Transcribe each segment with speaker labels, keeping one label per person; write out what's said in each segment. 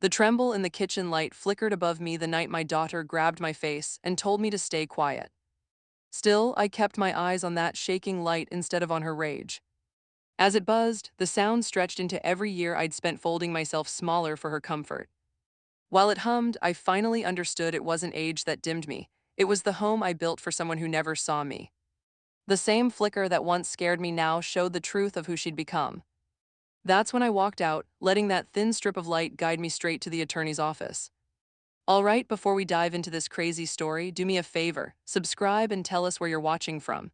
Speaker 1: The tremble in the kitchen light flickered above me the night my daughter grabbed my face and told me to stay quiet. Still, I kept my eyes on that shaking light instead of on her rage. As it buzzed, the sound stretched into every year I'd spent folding myself smaller for her comfort. While it hummed, I finally understood it wasn't age that dimmed me. It was the home I built for someone who never saw me. The same flicker that once scared me now showed the truth of who she'd become. That's when I walked out, letting that thin strip of light guide me straight to the attorney's office. All right, before we dive into this crazy story, do me a favor, subscribe and tell us where you're watching from.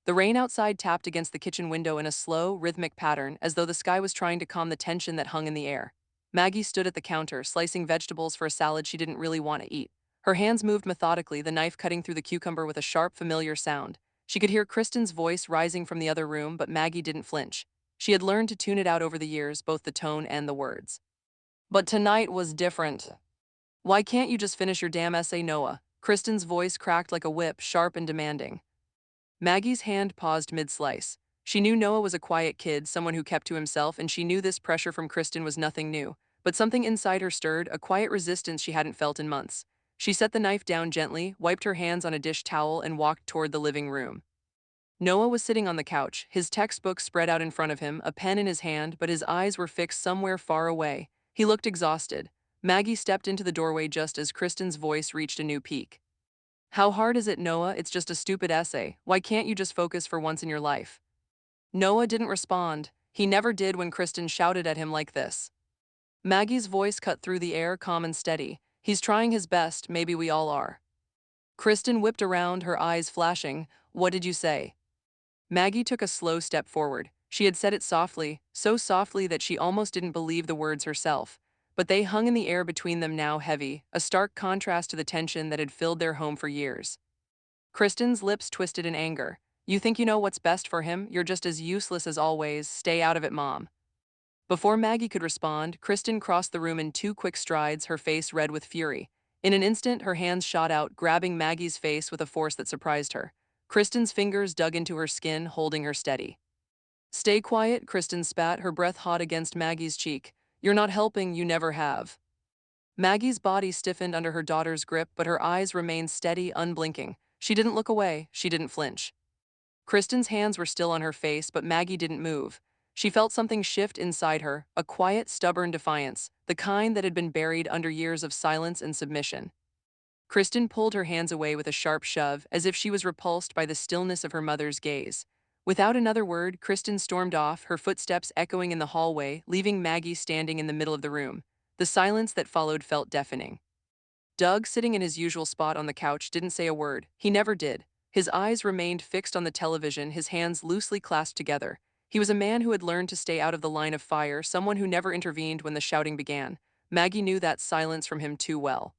Speaker 1: The rain outside tapped against the kitchen window in a slow, rhythmic pattern, as though the sky was trying to calm the tension that hung in the air. Maggie stood at the counter, slicing vegetables for a salad she didn't really want to eat. Her hands moved methodically, the knife cutting through the cucumber with a sharp, familiar sound. She could hear Kristen's voice rising from the other room, but Maggie didn't flinch. She had learned to tune it out over the years, both the tone and the words. But tonight was different. Why can't you just finish your damn essay, Noah? Kristen's voice cracked like a whip, sharp and demanding. Maggie's hand paused mid-slice. She knew Noah was a quiet kid, someone who kept to himself, and she knew this pressure from Kristen was nothing new. But something inside her stirred, a quiet resistance she hadn't felt in months. She set the knife down gently, wiped her hands on a dish towel, and walked toward the living room. Noah was sitting on the couch, his textbook spread out in front of him, a pen in his hand, but his eyes were fixed somewhere far away. He looked exhausted. Maggie stepped into the doorway just as Kristen's voice reached a new peak. How hard is it, Noah? It's just a stupid essay. Why can't you just focus for once in your life? Noah didn't respond. He never did when Kristen shouted at him like this. Maggie's voice cut through the air, calm and steady. He's trying his best, maybe we all are. Kristen whipped around, her eyes flashing. What did you say? Maggie took a slow step forward. She had said it softly, so softly that she almost didn't believe the words herself. But they hung in the air between them now, heavy, a stark contrast to the tension that had filled their home for years. Kristen's lips twisted in anger. You think you know what's best for him? You're just as useless as always. Stay out of it, Mom. Before Maggie could respond, Kristen crossed the room in two quick strides, her face red with fury. In an instant, her hands shot out, grabbing Maggie's face with a force that surprised her. Kristen's fingers dug into her skin, holding her steady. Stay quiet, Kristen spat, her breath hot against Maggie's cheek. You're not helping, you never have. Maggie's body stiffened under her daughter's grip, but her eyes remained steady, unblinking. She didn't look away, she didn't flinch. Kristen's hands were still on her face, but Maggie didn't move. She felt something shift inside her, a quiet, stubborn defiance, the kind that had been buried under years of silence and submission. Kristen pulled her hands away with a sharp shove, as if she was repulsed by the stillness of her mother's gaze. Without another word, Kristen stormed off, her footsteps echoing in the hallway, leaving Maggie standing in the middle of the room. The silence that followed felt deafening. Doug, sitting in his usual spot on the couch, didn't say a word. He never did. His eyes remained fixed on the television, his hands loosely clasped together. He was a man who had learned to stay out of the line of fire, someone who never intervened when the shouting began. Maggie knew that silence from him too well.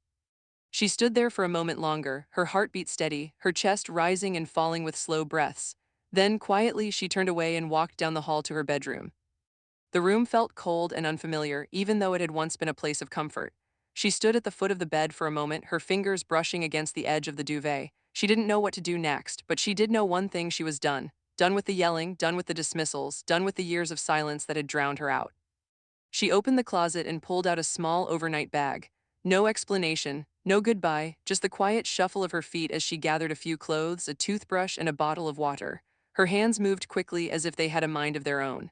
Speaker 1: She stood there for a moment longer, her heartbeat steady, her chest rising and falling with slow breaths. Then, quietly, she turned away and walked down the hall to her bedroom. The room felt cold and unfamiliar, even though it had once been a place of comfort. She stood at the foot of the bed for a moment, her fingers brushing against the edge of the duvet. She didn't know what to do next, but she did know one thing: she was done. Done with the yelling, done with the dismissals, done with the years of silence that had drowned her out. She opened the closet and pulled out a small overnight bag. No explanation, no goodbye, just the quiet shuffle of her feet as she gathered a few clothes, a toothbrush, and a bottle of water. Her hands moved quickly as if they had a mind of their own.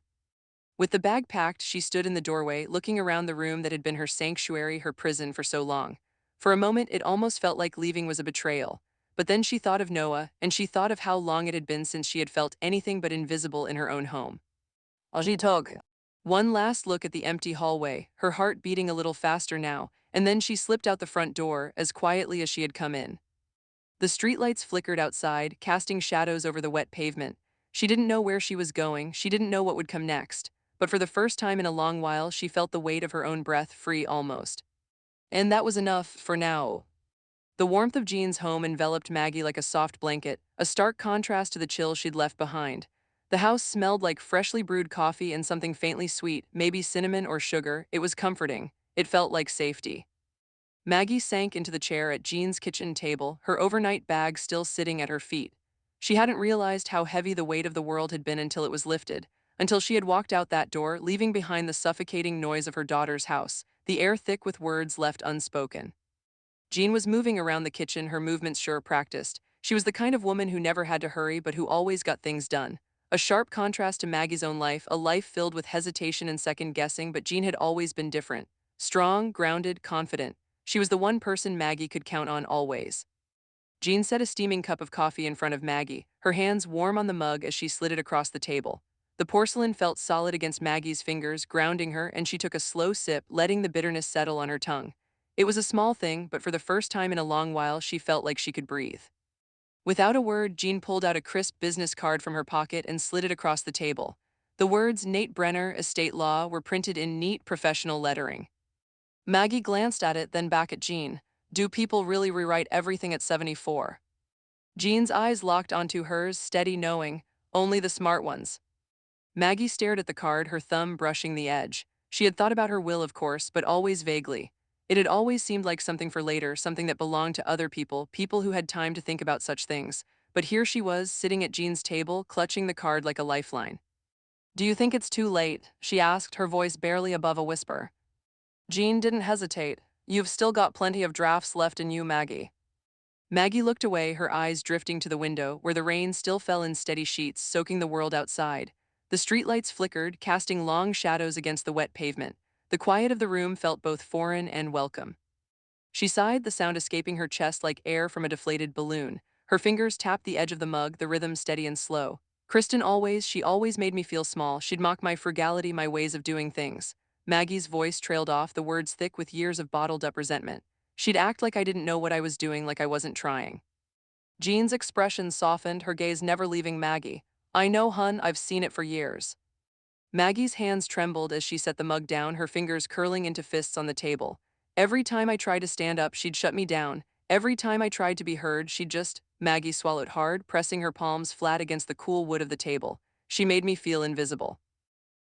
Speaker 1: With the bag packed, she stood in the doorway, looking around the room that had been her sanctuary, her prison for so long. For a moment, it almost felt like leaving was a betrayal. But then she thought of Noah, and she thought of how long it had been since she had felt anything but invisible in her own home. She took one last look at the empty hallway, her heart beating a little faster now, and then she slipped out the front door, as quietly as she had come in. The streetlights flickered outside, casting shadows over the wet pavement. She didn't know where she was going, she didn't know what would come next. But for the first time in a long while, she felt the weight of her own breath free almost. And that was enough for now. The warmth of Jean's home enveloped Maggie like a soft blanket, a stark contrast to the chill she'd left behind. The house smelled like freshly brewed coffee and something faintly sweet, maybe cinnamon or sugar. It was comforting. It felt like safety. Maggie sank into the chair at Jean's kitchen table, her overnight bag still sitting at her feet. She hadn't realized how heavy the weight of the world had been until it was lifted, until she had walked out that door, leaving behind the suffocating noise of her daughter's house. the air thick with words left unspoken. Jean was moving around the kitchen, her movements sure practiced. She was the kind of woman who never had to hurry but who always got things done. A sharp contrast to Maggie's own life, a life filled with hesitation and second guessing, but Jean had always been different. Strong, grounded, confident. She was the one person Maggie could count on always. Jean set a steaming cup of coffee in front of Maggie, her hands warm on the mug as she slid it across the table. The porcelain felt solid against Maggie's fingers, grounding her, and she took a slow sip, letting the bitterness settle on her tongue. It was a small thing, but for the first time in a long while, she felt like she could breathe. Without a word, Jean pulled out a crisp business card from her pocket and slid it across the table. The words Nate Brenner, Estate Law, were printed in neat, professional lettering. Maggie glanced at it, then back at Jean. Do people really rewrite everything at 74? Jean's eyes locked onto hers, steady, knowing, only the smart ones. Maggie stared at the card, her thumb brushing the edge. She had thought about her will, of course, but always vaguely. It had always seemed like something for later, something that belonged to other people, people who had time to think about such things. But here she was, sitting at Jean's table, clutching the card like a lifeline. Do you think it's too late? She asked, her voice barely above a whisper. Jean didn't hesitate. You've still got plenty of drafts left in you, Maggie. Maggie looked away, her eyes drifting to the window, where the rain still fell in steady sheets, soaking the world outside. The streetlights flickered, casting long shadows against the wet pavement. The quiet of the room felt both foreign and welcome. She sighed, the sound escaping her chest like air from a deflated balloon. Her fingers tapped the edge of the mug, the rhythm steady and slow. She always made me feel small. She'd mock my frugality, my ways of doing things. Maggie's voice trailed off, the words thick with years of bottled-up resentment. She'd act like I didn't know what I was doing, like I wasn't trying. Jean's expression softened, her gaze never leaving Maggie. I know, hun, I've seen it for years. Maggie's hands trembled as she set the mug down, her fingers curling into fists on the table. Every time I tried to stand up, she'd shut me down. Every time I tried to be heard, she'd just… Maggie swallowed hard, pressing her palms flat against the cool wood of the table. She made me feel invisible.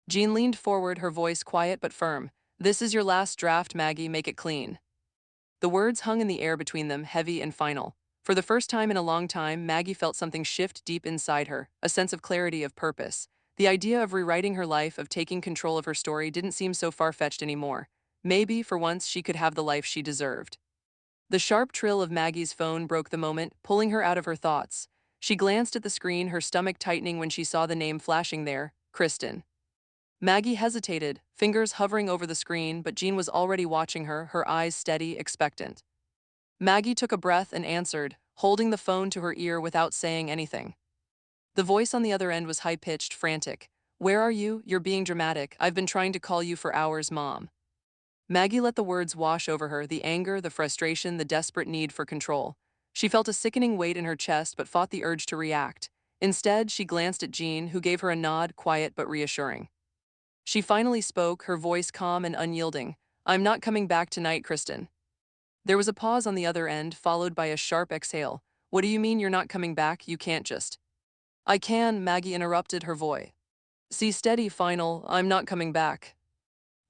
Speaker 1: Jean leaned forward, her voice quiet but firm. This is your last draft, Maggie, make it clean. The words hung in the air between them, heavy and final. For the first time in a long time, Maggie felt something shift deep inside her, a sense of clarity, of purpose. The idea of rewriting her life, of taking control of her story, didn't seem so far-fetched anymore. Maybe, for once, she could have the life she deserved. The sharp trill of Maggie's phone broke the moment, pulling her out of her thoughts. She glanced at the screen, her stomach tightening when she saw the name flashing there, Kristen. Maggie hesitated, fingers hovering over the screen, but Jean was already watching her, her eyes steady, expectant. Maggie took a breath and answered, holding the phone to her ear without saying anything. The voice on the other end was high-pitched, frantic. Where are you? You're being dramatic. I've been trying to call you for hours, Mom. Maggie let the words wash over her, the anger, the frustration, the desperate need for control. She felt a sickening weight in her chest but fought the urge to react. Instead, she glanced at Jean, who gave her a nod, quiet but reassuring. She finally spoke, her voice calm and unyielding. I'm not coming back tonight, Kristen. There was a pause on the other end, followed by a sharp exhale. What do you mean you're not coming back? You can't just… I can, Maggie interrupted, her voice. See, steady, final, I'm not coming back.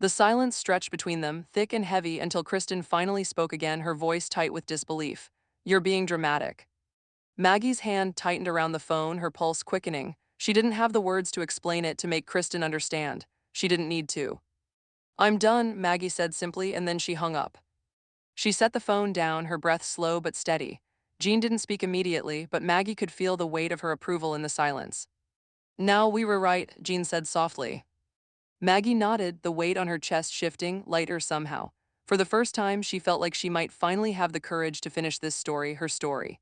Speaker 1: The silence stretched between them, thick and heavy, until Kristen finally spoke again, her voice tight with disbelief. You're being dramatic. Maggie's hand tightened around the phone, her pulse quickening. She didn't have the words to explain it, to make Kristen understand. She didn't need to. I'm done, Maggie said simply, and then she hung up. She set the phone down, her breath slow but steady. Jean didn't speak immediately, but Maggie could feel the weight of her approval in the silence. Now we were right, Jean said softly. Maggie nodded, the weight on her chest shifting, lighter somehow. For the first time, she felt like she might finally have the courage to finish this story, her story.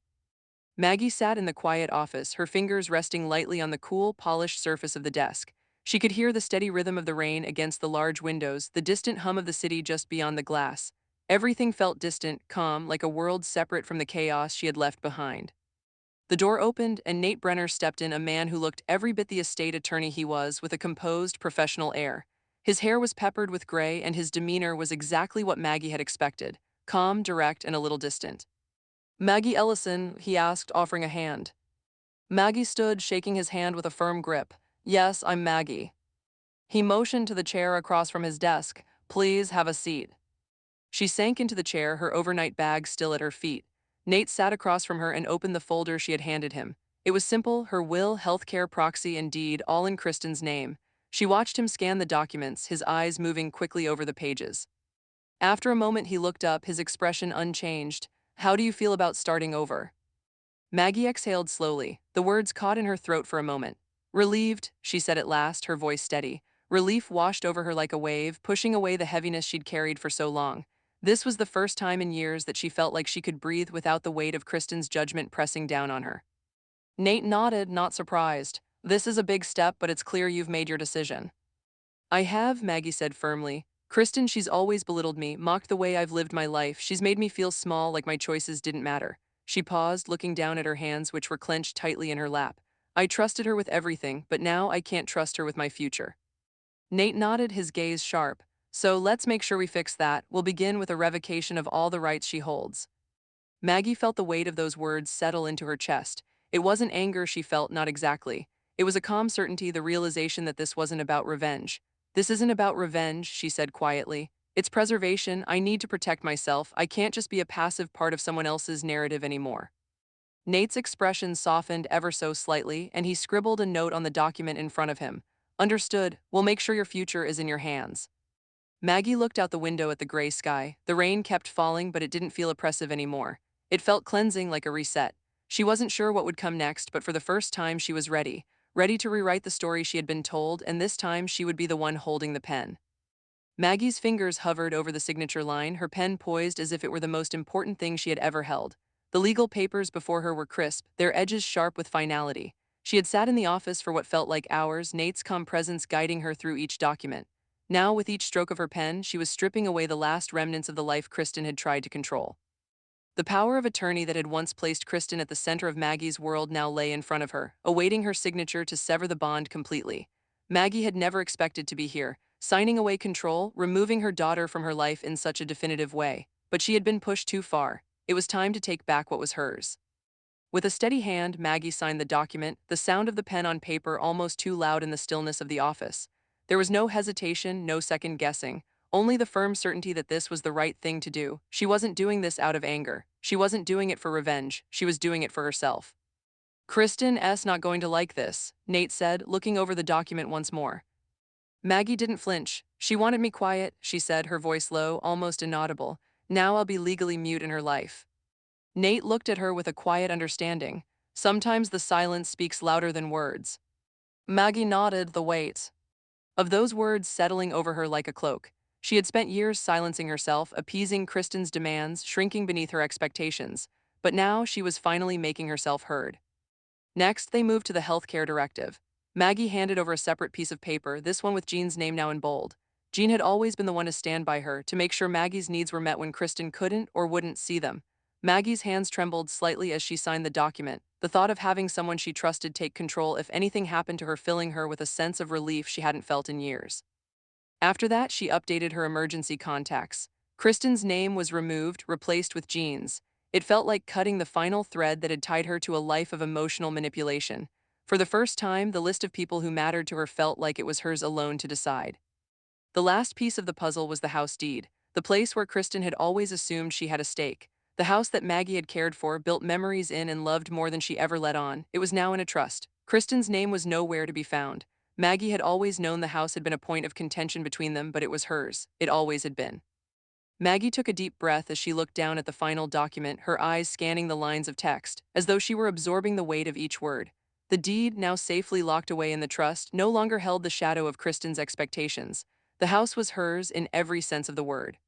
Speaker 1: Maggie sat in the quiet office, her fingers resting lightly on the cool, polished surface of the desk. She could hear the steady rhythm of the rain against the large windows, the distant hum of the city just beyond the glass. Everything felt distant, calm, like a world separate from the chaos she had left behind. The door opened, and Nate Brenner stepped in, a man who looked every bit the estate attorney he was, with a composed, professional air. His hair was peppered with gray, and his demeanor was exactly what Maggie had expected, calm, direct, and a little distant. Maggie Ellison, he asked, offering a hand. Maggie stood, shaking his hand with a firm grip. Yes, I'm Maggie. He motioned to the chair across from his desk. Please have a seat. She sank into the chair, her overnight bag still at her feet. Nate sat across from her and opened the folder she had handed him. It was simple, her will, healthcare proxy, and deed, all in Kristen's name. She watched him scan the documents, his eyes moving quickly over the pages. After a moment he looked up, his expression unchanged. How do you feel about starting over? Maggie exhaled slowly. The words caught in her throat for a moment. Relieved, she said at last, her voice steady. Relief washed over her like a wave, pushing away the heaviness she'd carried for so long. This was the first time in years that she felt like she could breathe without the weight of Kristen's judgment pressing down on her. Nate nodded, not surprised. This is a big step, but it's clear you've made your decision. I have, Maggie said firmly. Kristen, she's always belittled me, mocked the way I've lived my life. She's made me feel small, like my choices didn't matter. She paused, looking down at her hands, which were clenched tightly in her lap. I trusted her with everything, but now I can't trust her with my future. Nate nodded, his gaze sharp. So let's make sure we fix that. We'll begin with a revocation of all the rights she holds. Maggie felt the weight of those words settle into her chest. It wasn't anger she felt, not exactly. It was a calm certainty, the realization that this wasn't about revenge. This isn't about revenge, she said quietly. It's preservation. I need to protect myself. I can't just be a passive part of someone else's narrative anymore. Nate's expression softened ever so slightly, and he scribbled a note on the document in front of him. Understood. We'll make sure your future is in your hands. Maggie looked out the window at the gray sky. The rain kept falling, but it didn't feel oppressive anymore. It felt cleansing, like a reset. She wasn't sure what would come next, but for the first time she was ready. Ready to rewrite the story she had been told, and this time she would be the one holding the pen. Maggie's fingers hovered over the signature line, her pen poised as if it were the most important thing she had ever held. The legal papers before her were crisp, their edges sharp with finality. She had sat in the office for what felt like hours, Nate's calm presence guiding her through each document. Now, with each stroke of her pen, she was stripping away the last remnants of the life Kristen had tried to control. The power of attorney that had once placed Kristen at the center of Maggie's world now lay in front of her, awaiting her signature to sever the bond completely. Maggie had never expected to be here, signing away control, removing her daughter from her life in such a definitive way. But she had been pushed too far. It was time to take back what was hers. With a steady hand, Maggie signed the document, the sound of the pen on paper almost too loud in the stillness of the office. There was no hesitation, no second guessing, only the firm certainty that this was the right thing to do. She wasn't doing this out of anger. She wasn't doing it for revenge. She was doing it for herself. Kristen S. not going to like this, Nate said, looking over the document once more. Maggie didn't flinch. She wanted me quiet, she said, her voice low, almost inaudible. Now I'll be legally mute in her life. Nate looked at her with a quiet understanding. Sometimes the silence speaks louder than words. Maggie nodded, the weight of those words settling over her like a cloak. She had spent years silencing herself, appeasing Kristen's demands, shrinking beneath her expectations. But now she was finally making herself heard. Next, they moved to the healthcare directive. Maggie handed over a separate piece of paper, this one with Jean's name now in bold. Jean had always been the one to stand by her, to make sure Maggie's needs were met when Kristen couldn't or wouldn't see them. Maggie's hands trembled slightly as she signed the document, the thought of having someone she trusted take control if anything happened to her filling her with a sense of relief she hadn't felt in years. After that, she updated her emergency contacts. Kristen's name was removed, replaced with Jean's. It felt like cutting the final thread that had tied her to a life of emotional manipulation. For the first time, the list of people who mattered to her felt like it was hers alone to decide. The last piece of the puzzle was the house deed, the place where Kristen had always assumed she had a stake. The house that Maggie had cared for, built memories in, and loved more than she ever let on. It was now in a trust. Kristen's name was nowhere to be found. Maggie had always known the house had been a point of contention between them, but it was hers. It always had been. Maggie took a deep breath as she looked down at the final document, her eyes scanning the lines of text, as though she were absorbing the weight of each word. The deed, now safely locked away in the trust, no longer held the shadow of Kristen's expectations. The house was hers in every sense of the word.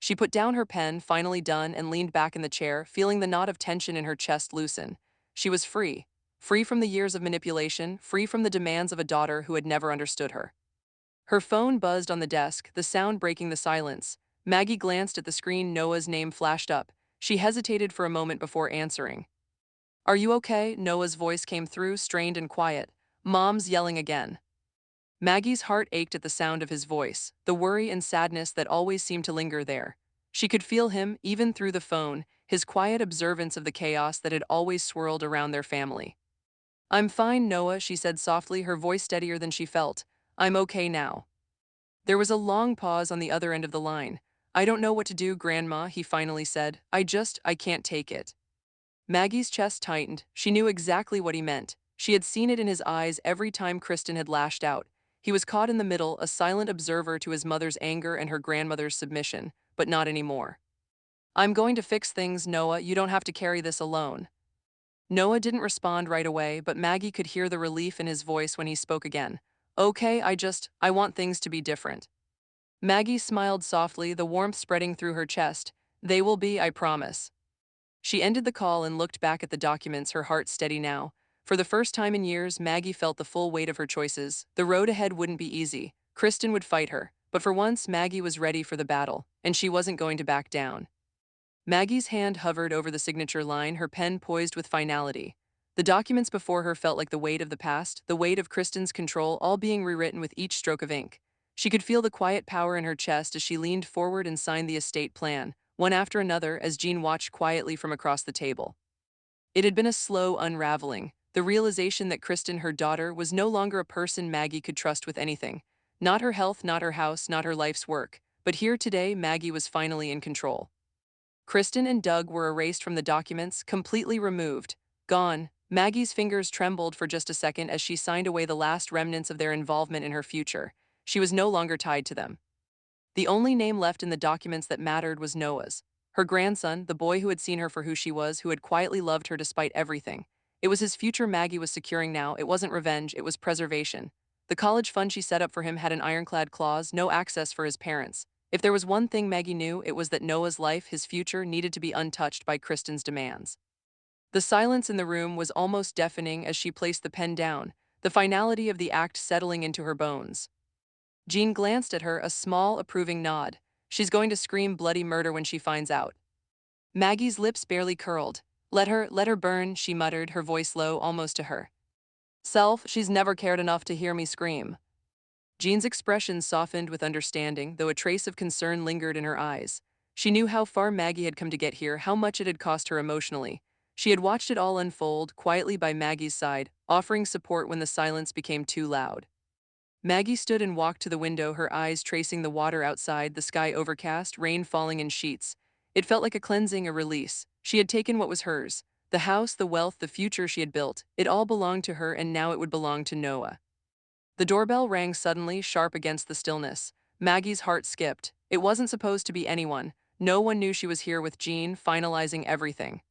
Speaker 1: She put down her pen, finally done, and leaned back in the chair, feeling the knot of tension in her chest loosen. She was free. Free from the years of manipulation, free from the demands of a daughter who had never understood her. Her phone buzzed on the desk, the sound breaking the silence. Maggie glanced at the screen. Noah's name flashed up. She hesitated for a moment before answering. Are you okay? Noah's voice came through, strained and quiet. Mom's yelling again. Maggie's heart ached at the sound of his voice, the worry and sadness that always seemed to linger there. She could feel him, even through the phone, his quiet observance of the chaos that had always swirled around their family. I'm fine, Noah, she said softly, her voice steadier than she felt. I'm okay now. There was a long pause on the other end of the line. I don't know what to do, Grandma, he finally said. I can't take it. Maggie's chest tightened. She knew exactly what he meant. She had seen it in his eyes every time Kristen had lashed out. He was caught in the middle, a silent observer to his mother's anger and her grandmother's submission. but not anymore. I'm going to fix things, Noah. You don't have to carry this alone. Noah didn't respond right away, but Maggie could hear the relief in his voice when he spoke again. Okay, I want things to be different. Maggie smiled softly, the warmth spreading through her chest. They will be, I promise. She ended the call and looked back at the documents, her heart steady now. For the first time in years, Maggie felt the full weight of her choices. The road ahead wouldn't be easy. Kristen would fight her. But for once, Maggie was ready for the battle, and she wasn't going to back down. Maggie's hand hovered over the signature line, her pen poised with finality. The documents before her felt like the weight of the past, the weight of Kristen's control, all being rewritten with each stroke of ink. She could feel the quiet power in her chest as she leaned forward and signed the estate plan, one after another, as Jean watched quietly from across the table. It had been a slow unraveling, the realization that Kristen, her daughter, was no longer a person Maggie could trust with anything. Not her health, not her house, not her life's work. But here today, Maggie was finally in control. Kristen and Doug were erased from the documents, completely removed. Gone. Maggie's fingers trembled for just a second as she signed away the last remnants of their involvement in her future. She was no longer tied to them. The only name left in the documents that mattered was Noah's. Her grandson, the boy who had seen her for who she was, who had quietly loved her despite everything. It was his future Maggie was securing now. It wasn't revenge, it was preservation. The college fund she set up for him had an ironclad clause, no access for his parents. If there was one thing Maggie knew, it was that Noah's life, his future, needed to be untouched by Kristen's demands. The silence in the room was almost deafening as she placed the pen down, the finality of the act settling into her bones. Jean glanced at her, a small, approving nod. She's going to scream bloody murder when she finds out. Maggie's lips barely curled. Let her burn, she muttered, her voice low, almost to her. Self, she's never cared enough to hear me scream. Jean's expression softened with understanding, though a trace of concern lingered in her eyes. She knew how far Maggie had come to get here, how much it had cost her emotionally. She had watched it all unfold, quietly by Maggie's side, offering support when the silence became too loud. Maggie stood and walked to the window, her eyes tracing the water outside, the sky overcast, rain falling in sheets. It felt like a cleansing, a release. She had taken what was hers. The house, the wealth, the future she had built. It all belonged to her, and now it would belong to Noah. The doorbell rang suddenly, sharp against the stillness. Maggie's heart skipped. It wasn't supposed to be anyone. No one knew she was here with Jean, finalizing everything.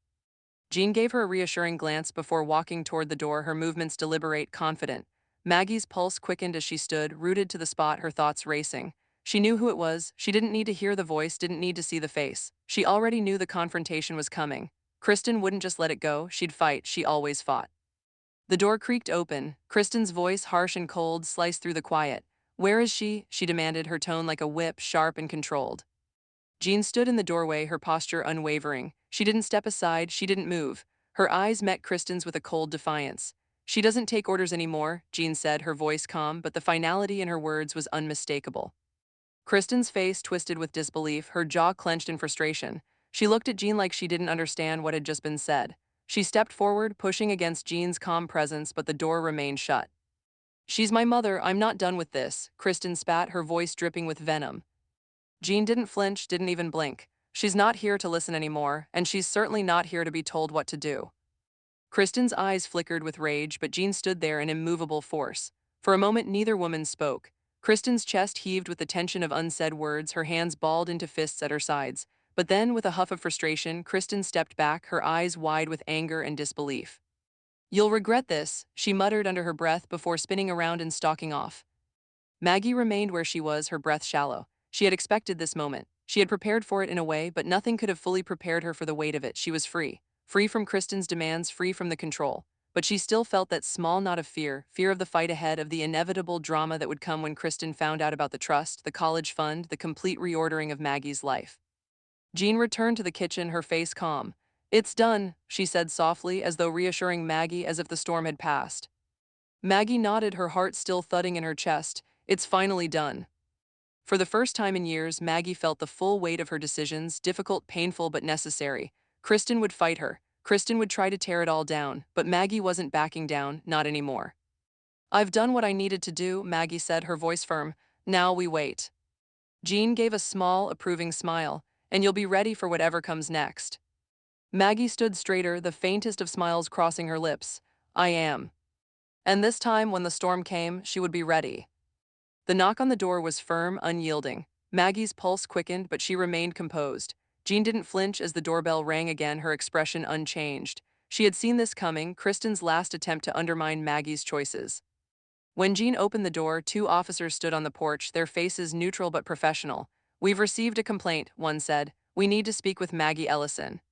Speaker 1: Jean gave her a reassuring glance before walking toward the door, her movements deliberate, confident. Maggie's pulse quickened as she stood, rooted to the spot, her thoughts racing. She knew who it was. She didn't need to hear the voice, didn't need to see the face. She already knew the confrontation was coming. Kristen wouldn't just let it go. She'd fight. She always fought. The door creaked open. Kristen's voice, harsh and cold, sliced through the quiet. Where is she? She demanded, her tone like a whip, sharp and controlled. Jean stood in the doorway, her posture unwavering. She didn't step aside, she didn't move. Her eyes met Kristen's with a cold defiance. She doesn't take orders anymore, Jean said, her voice calm, but the finality in her words was unmistakable. Kristen's face twisted with disbelief, her jaw clenched in frustration. She looked at Jean like she didn't understand what had just been said. She stepped forward, pushing against Jean's calm presence, but the door remained shut. She's my mother, I'm not done with this, Kristen spat, her voice dripping with venom. Jean didn't flinch, didn't even blink. She's not here to listen anymore, and she's certainly not here to be told what to do. Kristen's eyes flickered with rage, but Jean stood there in immovable force. For a moment, neither woman spoke. Kristen's chest heaved with the tension of unsaid words, her hands balled into fists at her sides. But then, with a huff of frustration, Kristen stepped back, her eyes wide with anger and disbelief. You'll regret this, she muttered under her breath before spinning around and stalking off. Maggie remained where she was, her breath shallow. She had expected this moment. She had prepared for it in a way, but nothing could have fully prepared her for the weight of it. She was free. Free from Kristen's demands, free from the control. But she still felt that small knot of fear, fear of the fight ahead, of the inevitable drama that would come when Kristen found out about the trust, the college fund, the complete reordering of Maggie's life. Jean returned to the kitchen, her face calm. It's done, she said softly, as though reassuring Maggie as if the storm had passed. Maggie nodded, her heart still thudding in her chest. It's finally done. For the first time in years, Maggie felt the full weight of her decisions, difficult, painful, but necessary. Kristen would fight her. Kristen would try to tear it all down, but Maggie wasn't backing down, not anymore. I've done what I needed to do, Maggie said, her voice firm. Now we wait. Jean gave a small, approving smile, and you'll be ready for whatever comes next. Maggie stood straighter, the faintest of smiles crossing her lips. I am. And this time, when the storm came, she would be ready. The knock on the door was firm, unyielding. Maggie's pulse quickened, but she remained composed. Jean didn't flinch as the doorbell rang again, her expression unchanged. She had seen this coming, Kristen's last attempt to undermine Maggie's choices. When Jean opened the door, two officers stood on the porch, their faces neutral but professional. "We've received a complaint," one said. "We need to speak with Maggie Ellison."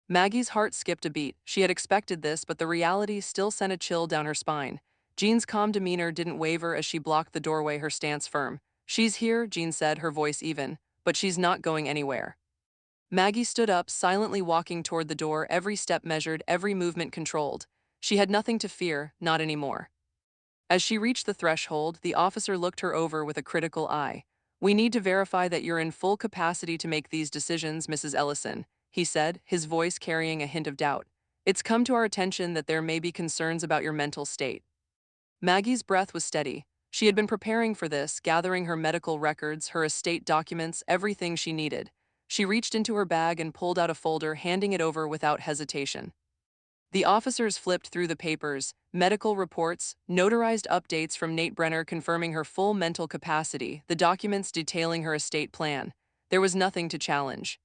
Speaker 1: Maggie's heart skipped a beat. She had expected this, but the reality still sent a chill down her spine. Jean's calm demeanor didn't waver as she blocked the doorway, her stance firm. "She's here," Jean said, her voice even, "but she's not going anywhere." Maggie stood up, silently walking toward the door, every step measured, every movement controlled. She had nothing to fear, not anymore. As she reached the threshold, the officer looked her over with a critical eye. "We need to verify that you're in full capacity to make these decisions, Mrs. Ellison," he said, his voice carrying a hint of doubt. "It's come to our attention that there may be concerns about your mental state." Maggie's breath was steady. She had been preparing for this, gathering her medical records, her estate documents, everything she needed. She reached into her bag and pulled out a folder, handing it over without hesitation. The officers flipped through the papers, medical reports, notarized updates from Nate Brenner confirming her full mental capacity, the documents detailing her estate plan. There was nothing to challenge.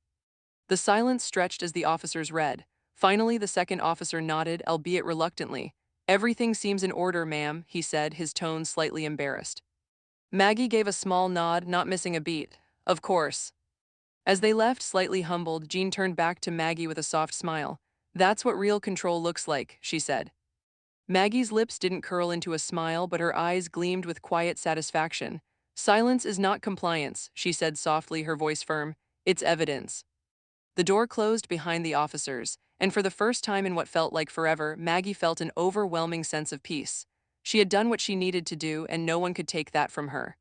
Speaker 1: The silence stretched as the officers read. Finally, the second officer nodded, albeit reluctantly. "Everything seems in order, ma'am," he said, his tone slightly embarrassed. Maggie gave a small nod, not missing a beat. "Of course." As they left, slightly humbled, Jean turned back to Maggie with a soft smile. "That's what real control looks like," she said. Maggie's lips didn't curl into a smile, but her eyes gleamed with quiet satisfaction. "Silence is not compliance," she said softly, her voice firm. "It's evidence." The door closed behind the officers, and for the first time in what felt like forever, Maggie felt an overwhelming sense of peace. She had done what she needed to do, and no one could take that from her.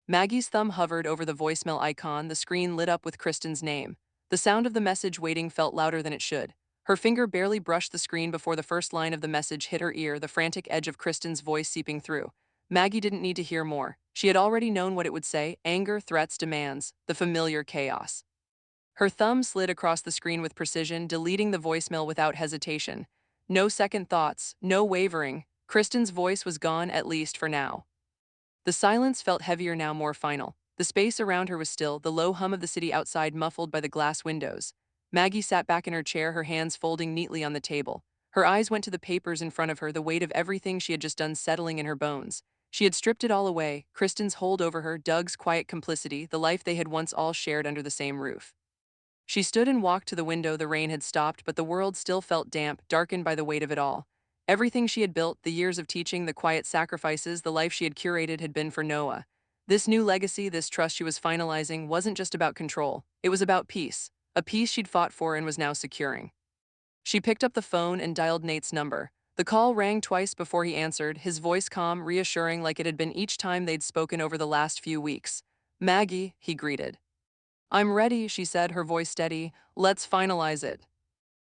Speaker 1: Maggie's thumb hovered over the voicemail icon, the screen lit up with Kristen's name. The sound of the message waiting felt louder than it should. Her finger barely brushed the screen before the first line of the message hit her ear, the frantic edge of Kristen's voice seeping through. Maggie didn't need to hear more. She had already known what it would say: anger, threats, demands, the familiar chaos. Her thumb slid across the screen with precision, deleting the voicemail without hesitation. No second thoughts, no wavering. Kristen's voice was gone, at least for now. The silence felt heavier now, more final. The space around her was still, the low hum of the city outside muffled by the glass windows. Maggie sat back in her chair, her hands folding neatly on the table. Her eyes went to the papers in front of her, the weight of everything she had just done settling in her bones. She had stripped it all away, Kristen's hold over her, Doug's quiet complicity, the life they had once all shared under the same roof. She stood and walked to the window. The rain had stopped, but the world still felt damp, darkened by the weight of it all. Everything she had built, the years of teaching, the quiet sacrifices, the life she had curated, had been for Noah. This new legacy, this trust she was finalizing, wasn't just about control. It was about peace, a peace she'd fought for and was now securing. She picked up the phone and dialed Nate's number. The call rang twice before he answered, his voice calm, reassuring, like it had been each time they'd spoken over the last few weeks. "Maggie," he greeted. "I'm ready," she said, her voice steady. "Let's finalize it."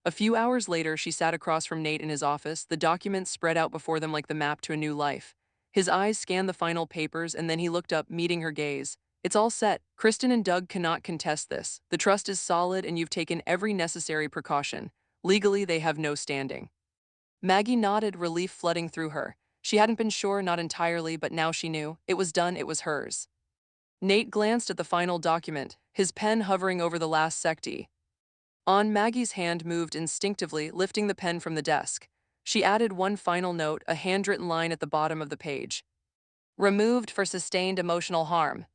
Speaker 1: A few hours later, she sat across from Nate in his office, the documents spread out before them like the map to a new life. His eyes scanned the final papers, and then he looked up, meeting her gaze. "It's all set. Kristen and Doug cannot contest this. The trust is solid, and you've taken every necessary precaution. Legally, they have no standing." Maggie nodded, relief flooding through her. She hadn't been sure, not entirely, but now she knew. It was done, it was hers. Nate glanced at the final document, his pen hovering over the last sectee. Maggie's hand moved instinctively, lifting the pen from the desk. She added one final note, a handwritten line at the bottom of the page. "Removed for sustained emotional harm."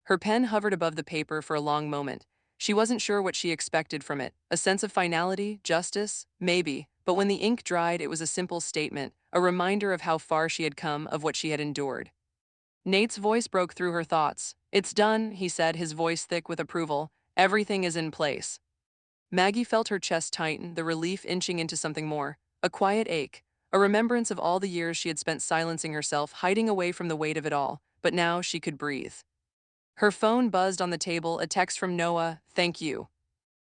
Speaker 1: Her pen hovered above the paper for a long moment. She wasn't sure what she expected from it. A sense of finality, justice, maybe. But when the ink dried, it was a simple statement, a reminder of how far she had come, of what she had endured. Nate's voice broke through her thoughts. "It's done," he said, his voice thick with approval. "Everything is in place." Maggie felt her chest tighten, the relief inching into something more. A quiet ache, a remembrance of all the years she had spent silencing herself, hiding away from the weight of it all. But now she could breathe. Her phone buzzed on the table, a text from Noah, "Thank you."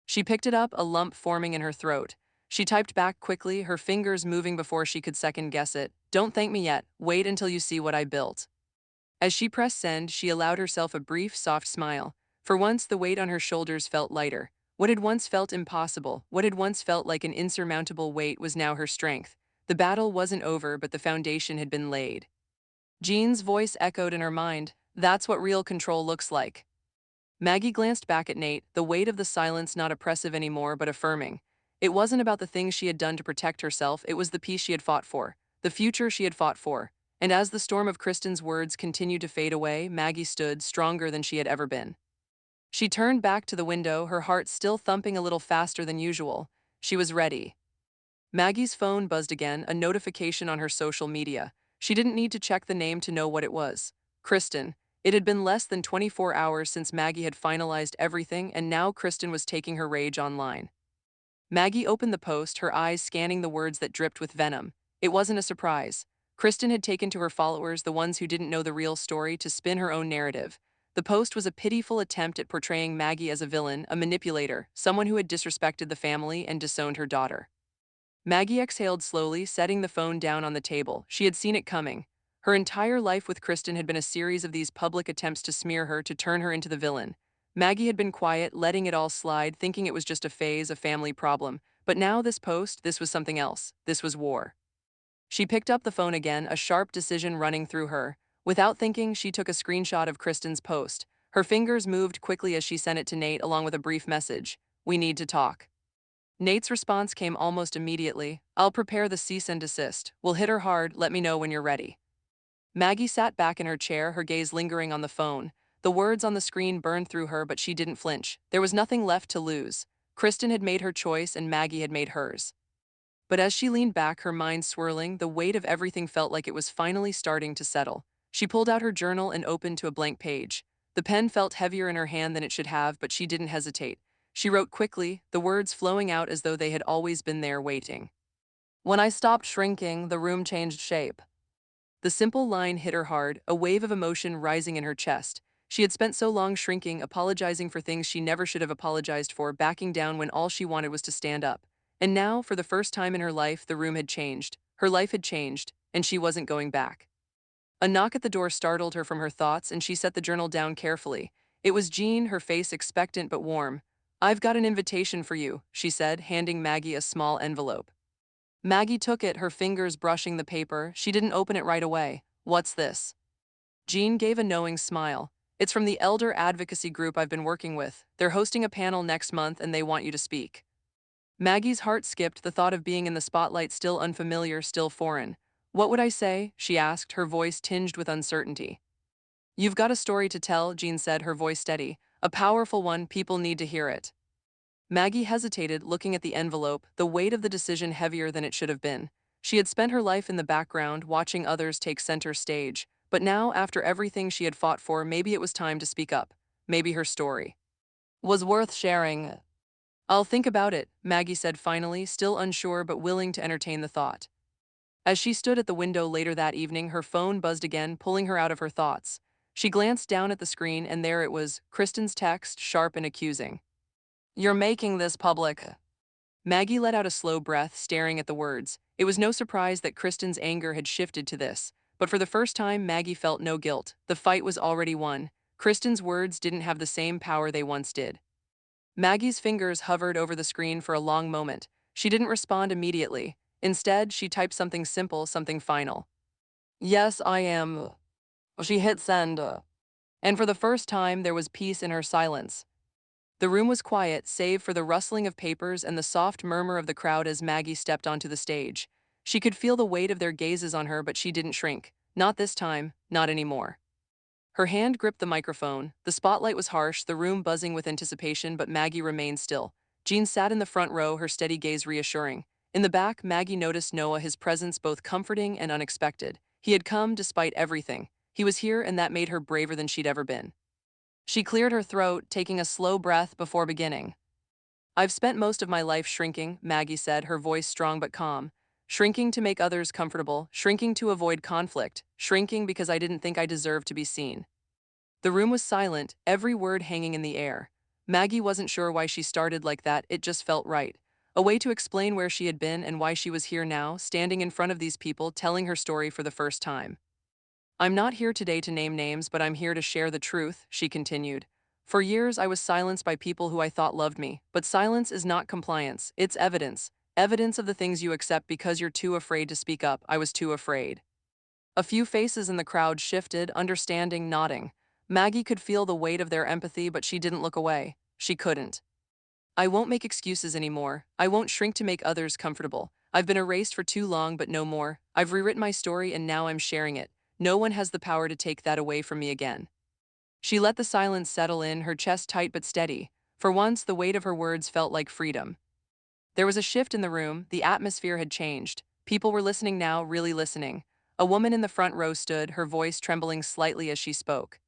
Speaker 1: She picked it up, a lump forming in her throat. She typed back quickly, her fingers moving before she could second guess it. "Don't thank me yet. Wait until you see what I built." As she pressed send, she allowed herself a brief, soft smile. For once, the weight on her shoulders felt lighter. What had once felt impossible, what had once felt like an insurmountable weight, was now her strength. The battle wasn't over, but the foundation had been laid. Jean's voice echoed in her mind. That's what real control looks like. Maggie glanced back at Nate, the weight of the silence not oppressive anymore but affirming. It wasn't about the things she had done to protect herself, it was the peace she had fought for, the future she had fought for. And as the storm of Kristen's words continued to fade away, Maggie stood stronger than she had ever been. She turned back to the window, her heart still thumping a little faster than usual. She was ready. Maggie's phone buzzed again, a notification on her social media. She didn't need to check the name to know what it was. Kristen. It had been less than 24 hours since Maggie had finalized everything, and now Kristen was taking her rage online. Maggie opened the post, her eyes scanning the words that dripped with venom. It wasn't a surprise. Kristen had taken to her followers, the ones who didn't know the real story, to spin her own narrative. The post was a pitiful attempt at portraying Maggie as a villain, a manipulator, someone who had disrespected the family and disowned her daughter. Maggie exhaled slowly, setting the phone down on the table. She had seen it coming. Her entire life with Kristen had been a series of these public attempts to smear her, to turn her into the villain. Maggie had been quiet, letting it all slide, thinking it was just a phase, a family problem. But now this post, this was something else. This was war. She picked up the phone again, a sharp decision running through her. Without thinking, she took a screenshot of Kristen's post. Her fingers moved quickly as she sent it to Nate, along with a brief message. "We need to talk." Nate's response came almost immediately. "I'll prepare the cease and desist. We'll hit her hard, let me know when you're ready." Maggie sat back in her chair, her gaze lingering on the phone. The words on the screen burned through her, but she didn't flinch. There was nothing left to lose. Kristen had made her choice and Maggie had made hers. But as she leaned back, her mind swirling, the weight of everything felt like it was finally starting to settle. She pulled out her journal and opened to a blank page. The pen felt heavier in her hand than it should have, but she didn't hesitate. She wrote quickly, the words flowing out as though they had always been there waiting. "When I stopped shrinking, the room changed shape." The simple line hit her hard, a wave of emotion rising in her chest. She had spent so long shrinking, apologizing for things she never should have apologized for, backing down when all she wanted was to stand up. And now, for the first time in her life, the room had changed. Her life had changed, and she wasn't going back. A knock at the door startled her from her thoughts, and she set the journal down carefully. It was Jean, her face expectant but warm. "I've got an invitation for you," she said, handing Maggie a small envelope. Maggie took it, her fingers brushing the paper. She didn't open it right away. "What's this?" Jean gave a knowing smile. "It's from the elder advocacy group I've been working with. They're hosting a panel next month and they want you to speak." Maggie's heart skipped, the thought of being in the spotlight still unfamiliar, still foreign. "What would I say?" she asked, her voice tinged with uncertainty. "You've got a story to tell," Jean said, her voice steady. "A powerful one, people need to hear it." Maggie hesitated, looking at the envelope, the weight of the decision heavier than it should have been. She had spent her life in the background, watching others take center stage. But now, after everything she had fought for, maybe it was time to speak up. Maybe her story was worth sharing. "I'll think about it," Maggie said finally, still unsure but willing to entertain the thought. As she stood at the window later that evening, her phone buzzed again, pulling her out of her thoughts. She glanced down at the screen, and there it was, Kristen's text, sharp and accusing. "You're making this public." Maggie let out a slow breath, staring at the words. It was no surprise that Kristen's anger had shifted to this. But for the first time, Maggie felt no guilt. The fight was already won. Kristen's words didn't have the same power they once did. Maggie's fingers hovered over the screen for a long moment. She didn't respond immediately. Instead, she typed something simple, something final. "Yes, I am." She hit send. And for the first time, there was peace in her silence. The room was quiet, save for the rustling of papers and the soft murmur of the crowd as Maggie stepped onto the stage. She could feel the weight of their gazes on her, but she didn't shrink. Not this time, not anymore. Her hand gripped the microphone. The spotlight was harsh, the room buzzing with anticipation, but Maggie remained still. Jean sat in the front row, her steady gaze reassuring. In the back, Maggie noticed Noah, his presence both comforting and unexpected. He had come despite everything. He was here, and that made her braver than she'd ever been. She cleared her throat, taking a slow breath before beginning. "I've spent most of my life shrinking," Maggie said, her voice strong but calm. "Shrinking to make others comfortable, shrinking to avoid conflict, shrinking because I didn't think I deserved to be seen." The room was silent, every word hanging in the air. Maggie wasn't sure why she started like that, it just felt right. A way to explain where she had been and why she was here now, standing in front of these people, telling her story for the first time. "I'm not here today to name names, but I'm here to share the truth," she continued. "For years, I was silenced by people who I thought loved me, but silence is not compliance, it's evidence. Evidence of the things you accept because you're too afraid to speak up. I was too afraid." A few faces in the crowd shifted, understanding, nodding. Maggie could feel the weight of their empathy, but she didn't look away. She couldn't. I won't make excuses anymore. I won't shrink to make others comfortable. I've been erased for too long, but no more. I've rewritten my story and now I'm sharing it. No one has the power to take that away from me again. She let the silence settle in, her chest tight but steady. For once, the weight of her words felt like freedom. There was a shift in the room, the atmosphere had changed. People were listening now, really listening. A woman in the front row stood, her voice trembling slightly as she spoke.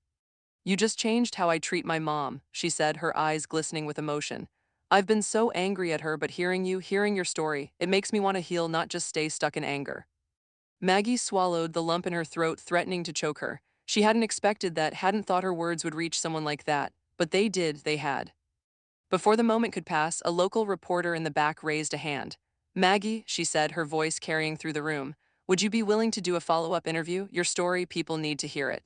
Speaker 1: You just changed how I treat my mom, she said, her eyes glistening with emotion. I've been so angry at her, but hearing your story, it makes me want to heal, not just stay stuck in anger. Maggie swallowed, the lump in her throat threatening to choke her. She hadn't expected that, hadn't thought her words would reach someone like that, but they did, they had. Before the moment could pass, a local reporter in the back raised a hand. Maggie, she said, her voice carrying through the room, would you be willing to do a follow-up interview? Your story, people need to hear it.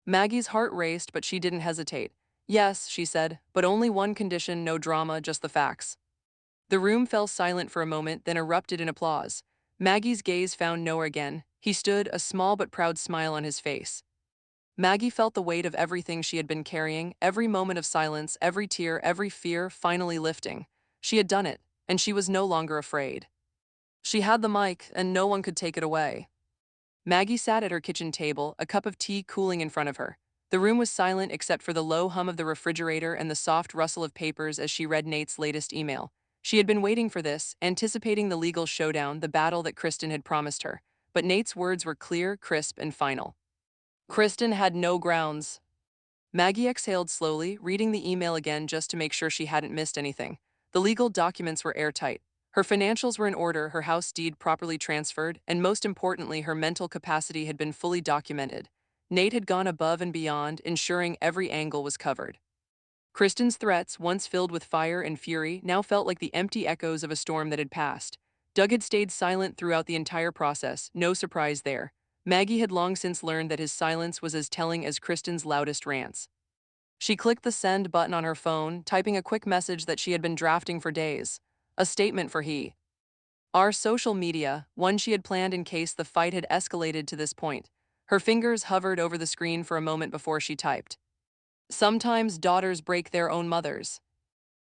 Speaker 1: Maggie's heart raced, but she didn't hesitate. Yes, she said, but only one condition, no drama, just the facts. The room fell silent for a moment, then erupted in applause. Maggie's gaze found Noah again. He stood, a small but proud smile on his face. Maggie felt the weight of everything she had been carrying, every moment of silence, every tear, every fear finally lifting. She had done it, and she was no longer afraid. She had the mic, and no one could take it away. Maggie sat at her kitchen table, a cup of tea cooling in front of her. The room was silent except for the low hum of the refrigerator and the soft rustle of papers as she read Nate's latest email. She had been waiting for this, anticipating the legal showdown, the battle that Kristen had promised her. But Nate's words were clear, crisp, and final. Kristen had no grounds. Maggie exhaled slowly, reading the email again just to make sure she hadn't missed anything. The legal documents were airtight. Her financials were in order, her house deed properly transferred, and most importantly, her mental capacity had been fully documented. Nate had gone above and beyond, ensuring every angle was covered. Kristen's threats, once filled with fire and fury, now felt like the empty echoes of a storm that had passed. Doug had stayed silent throughout the entire process, no surprise there. Maggie had long since learned that his silence was as telling as Kristen's loudest rants. She clicked the send button on her phone, typing a quick message that she had been drafting for days. A statement for he. Our social media, one she had planned in case the fight had escalated to this point. Her fingers hovered over the screen for a moment before she typed. Sometimes daughters break their own mothers.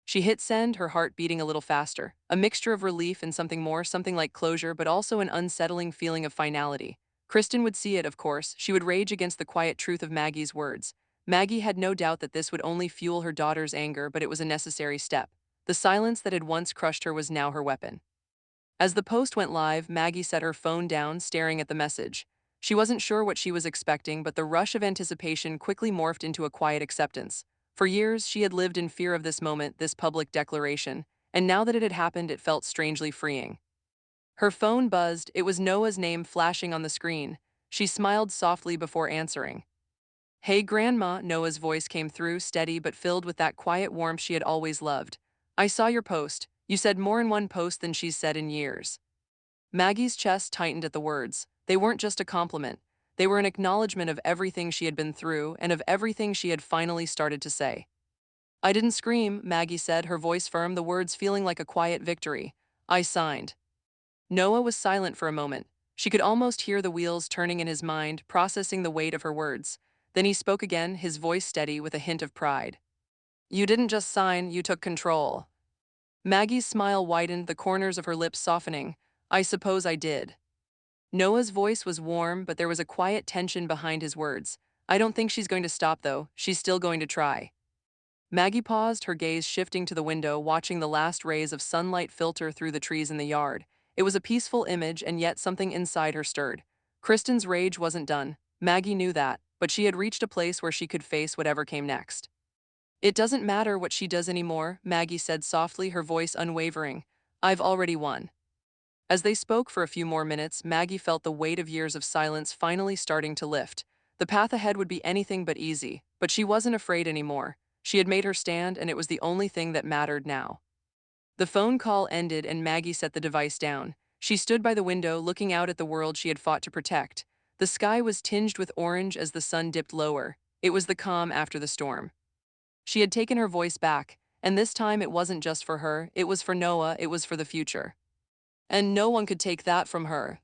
Speaker 1: She hit send, her heart beating a little faster, a mixture of relief and something more, something like closure, but also an unsettling feeling of finality. Kristen would see it, of course. She would rage against the quiet truth of Maggie's words. Maggie had no doubt that this would only fuel her daughter's anger, but it was a necessary step. The silence that had once crushed her was now her weapon. As the post went live, Maggie set her phone down, staring at the message. She wasn't sure what she was expecting, but the rush of anticipation quickly morphed into a quiet acceptance. For years, she had lived in fear of this moment, this public declaration, and now that it had happened, it felt strangely freeing. Her phone buzzed, it was Noah's name flashing on the screen. She smiled softly before answering. Hey, Grandma, Noah's voice came through, steady but filled with that quiet warmth she had always loved. I saw your post. You said more in one post than she's said in years. Maggie's chest tightened at the words. They weren't just a compliment. They were an acknowledgement of everything she had been through and of everything she had finally started to say. I didn't scream, Maggie said, her voice firm, the words feeling like a quiet victory. I signed. Noah was silent for a moment. She could almost hear the wheels turning in his mind, processing the weight of her words. Then he spoke again, his voice steady with a hint of pride. You didn't just sign, you took control. Maggie's smile widened, the corners of her lips softening. I suppose I did. Noah's voice was warm, but there was a quiet tension behind his words. I don't think she's going to stop, though. She's still going to try. Maggie paused, her gaze shifting to the window, watching the last rays of sunlight filter through the trees in the yard. It was a peaceful image, and yet something inside her stirred. Kristen's rage wasn't done. Maggie knew that, but she had reached a place where she could face whatever came next. It doesn't matter what she does anymore, Maggie said softly, her voice unwavering. I've already won. As they spoke for a few more minutes, Maggie felt the weight of years of silence finally starting to lift. The path ahead would be anything but easy, but she wasn't afraid anymore. She had made her stand, and it was the only thing that mattered now. The phone call ended and Maggie set the device down. She stood by the window, looking out at the world she had fought to protect. The sky was tinged with orange as the sun dipped lower. It was the calm after the storm. She had taken her voice back, and this time it wasn't just for her, it was for Noah, it was for the future. And no one could take that from her.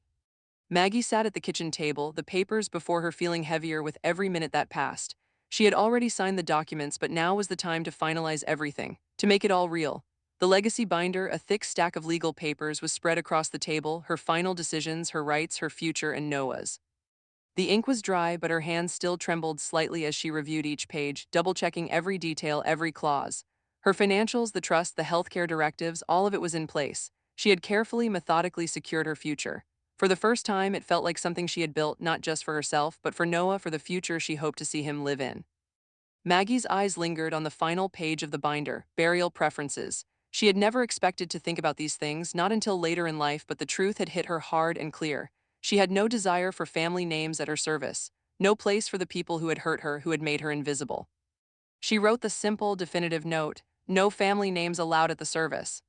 Speaker 1: Maggie sat at the kitchen table, the papers before her feeling heavier with every minute that passed. She had already signed the documents, but now was the time to finalize everything, to make it all real. The legacy binder, a thick stack of legal papers, was spread across the table, her final decisions, her rights, her future, and Noah's. The ink was dry, but her hands still trembled slightly as she reviewed each page, double-checking every detail, every clause. Her financials, the trust, the healthcare directives, all of it was in place. She had carefully, methodically secured her future. For the first time, it felt like something she had built, not just for herself, but for Noah, for the future she hoped to see him live in. Maggie's eyes lingered on the final page of the binder, burial preferences. She had never expected to think about these things, not until later in life, but the truth had hit her hard and clear. She had no desire for family names at her service, no place for the people who had hurt her, who had made her invisible. She wrote the simple, definitive note, no family names allowed at the service.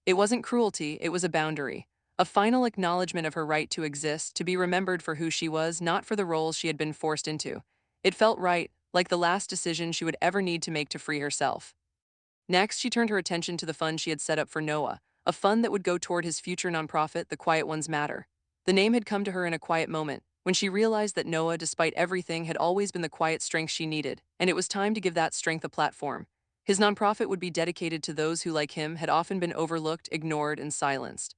Speaker 1: It wasn't cruelty, it was a boundary. A final acknowledgement of her right to exist, to be remembered for who she was, not for the roles she had been forced into. It felt right, like the last decision she would ever need to make to free herself. Next, she turned her attention to the fund she had set up for Noah, a fund that would go toward his future nonprofit, The Quiet Ones Matter. The name had come to her in a quiet moment, when she realized that Noah, despite everything, had always been the quiet strength she needed, and it was time to give that strength a platform. His nonprofit would be dedicated to those who, like him, had often been overlooked, ignored, and silenced.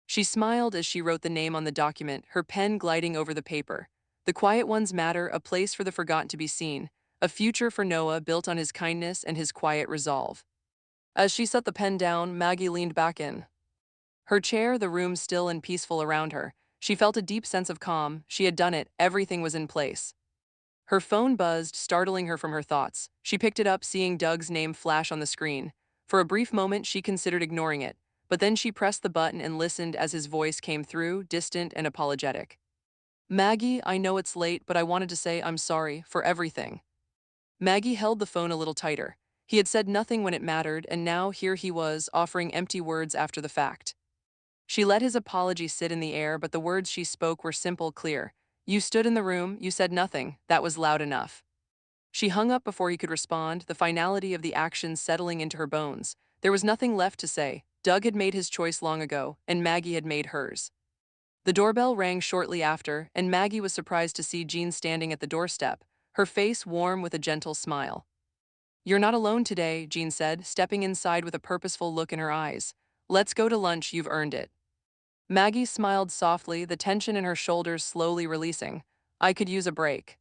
Speaker 1: She smiled as she wrote the name on the document, her pen gliding over the paper. The Quiet Ones Matter, a place for the forgotten to be seen, a future for Noah built on his kindness and his quiet resolve. As she set the pen down, Maggie leaned back in her chair, the room still and peaceful around her. She felt a deep sense of calm. She had done it, everything was in place. Her phone buzzed, startling her from her thoughts. She picked it up, seeing Doug's name flash on the screen. For a brief moment, she considered ignoring it, but then she pressed the button and listened as his voice came through, distant and apologetic. Maggie, I know it's late, but I wanted to say I'm sorry for everything. Maggie held the phone a little tighter. He had said nothing when it mattered, and now here he was, offering empty words after the fact. She let his apology sit in the air, but the words she spoke were simple, clear. You stood in the room, you said nothing, that was loud enough. She hung up before he could respond, the finality of the action settling into her bones. There was nothing left to say. Doug had made his choice long ago, and Maggie had made hers. The doorbell rang shortly after, and Maggie was surprised to see Jean standing at the doorstep, her face warm with a gentle smile. You're not alone today, Jean said, stepping inside with a purposeful look in her eyes. Let's go to lunch, you've earned it. Maggie smiled softly, the tension in her shoulders slowly releasing. I could use a break.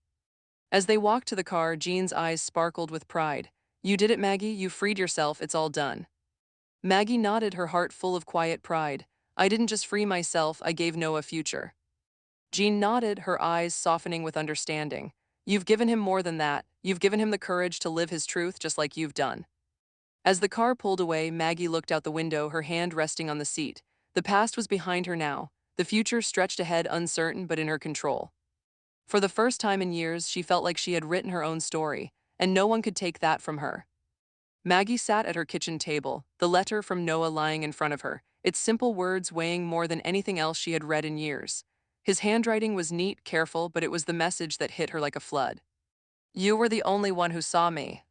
Speaker 1: As they walked to the car, Jean's eyes sparkled with pride. You did it, Maggie, you freed yourself, it's all done. Maggie nodded, her heart full of quiet pride. I didn't just free myself, I gave Noah a future. Jean nodded, her eyes softening with understanding. You've given him more than that. You've given him the courage to live his truth just like you've done. As the car pulled away, Maggie looked out the window, her hand resting on the seat. The past was behind her now. The future stretched ahead, uncertain but in her control. For the first time in years, she felt like she had written her own story, and no one could take that from her. Maggie sat at her kitchen table, the letter from Noah lying in front of her, its simple words weighing more than anything else she had read in years. His handwriting was neat, careful, but it was the message that hit her like a flood. You were the only one who saw me.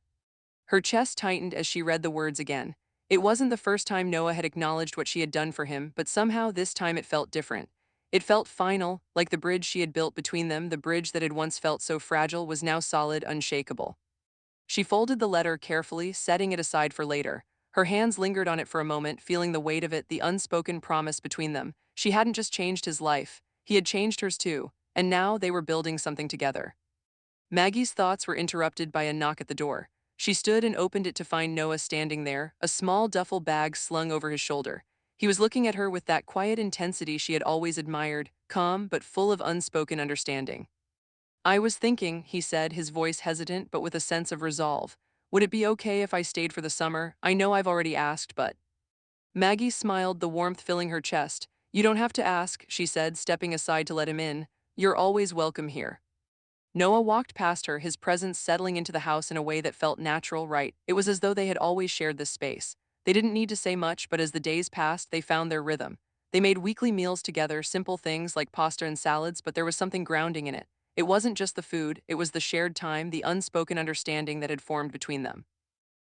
Speaker 1: Her chest tightened as she read the words again. It wasn't the first time Noah had acknowledged what she had done for him, but somehow this time it felt different. It felt final, like the bridge she had built between them, the bridge that had once felt so fragile was now solid, unshakable. She folded the letter carefully, setting it aside for later. Her hands lingered on it for a moment, feeling the weight of it, the unspoken promise between them. She hadn't just changed his life, he had changed hers too, and now they were building something together. Maggie's thoughts were interrupted by a knock at the door. She stood and opened it to find Noah standing there, a small duffel bag slung over his shoulder. He was looking at her with that quiet intensity she had always admired, calm but full of unspoken understanding. I was thinking, he said, his voice hesitant but with a sense of resolve. Would it be okay if I stayed for the summer? I know I've already asked, but… Maggie smiled, the warmth filling her chest. You don't have to ask, she said, stepping aside to let him in. You're always welcome here. Noah walked past her, his presence settling into the house in a way that felt natural, right. It was as though they had always shared this space. They didn't need to say much, but as the days passed, they found their rhythm. They made weekly meals together, simple things like pasta and salads, but there was something grounding in it. It wasn't just the food, it was the shared time, the unspoken understanding that had formed between them.